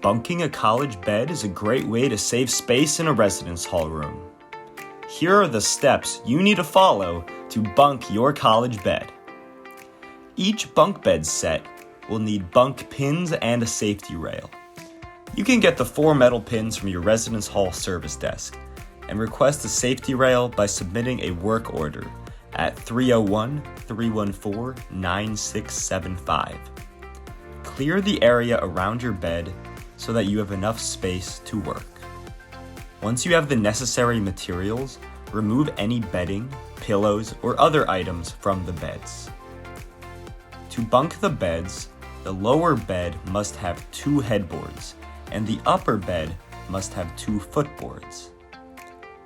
Bunking a college bed is a great way to save space in a residence hall room. Here are the steps you need to follow to bunk your college bed. Each bunk bed set will need bunk pins and a safety rail. You can get the 4 metal pins from your residence hall service desk and request a safety rail by submitting a work order at 301-314-9675. Clear the area around your bed so that you have enough space to work. Once you have the necessary materials, remove any bedding, pillows, or other items from the beds. To bunk the beds, the lower bed must have 2 headboards, and the upper bed must have 2 footboards.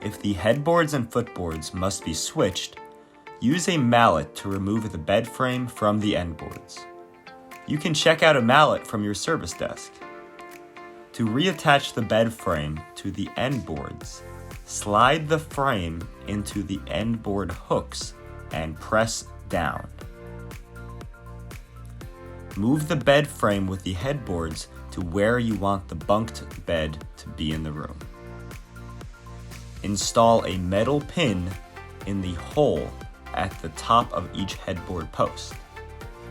If the headboards and footboards must be switched, use a mallet to remove the bed frame from the end boards. You can check out a mallet from your service desk. To reattach the bed frame to the end boards, slide the frame into the end board hooks and press down. Move the bed frame with the headboards to where you want the bunked bed to be in the room. Install a metal pin in the hole at the top of each headboard post,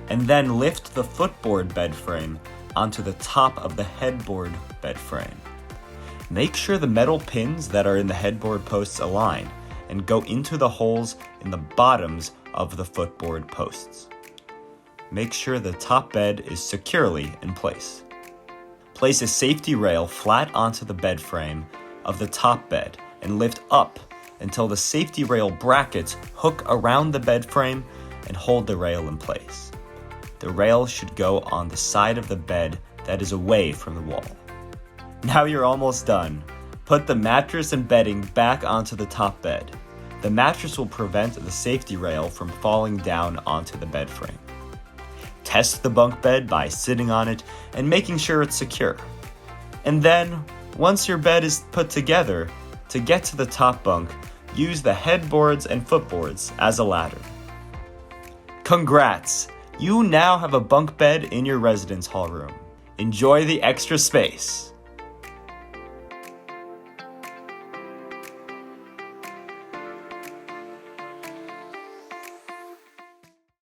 and then lift the footboard bed frame onto the top of the headboard bed frame. Make sure the metal pins that are in the headboard posts align and go into the holes in the bottoms of the footboard posts. Make sure the top bed is securely in place. Place a safety rail flat onto the bed frame of the top bed and lift up until the safety rail brackets hook around the bed frame and hold the rail in place. The rail should go on the side of the bed that is away from the wall. Now you're almost done. Put the mattress and bedding back onto the top bed. The mattress will prevent the safety rail from falling down onto the bed frame. Test the bunk bed by sitting on it and making sure it's secure. And then, once your bed is put together, to get to the top bunk, use the headboards and footboards as a ladder. Congrats! You now have a bunk bed in your residence hall room. Enjoy the extra space.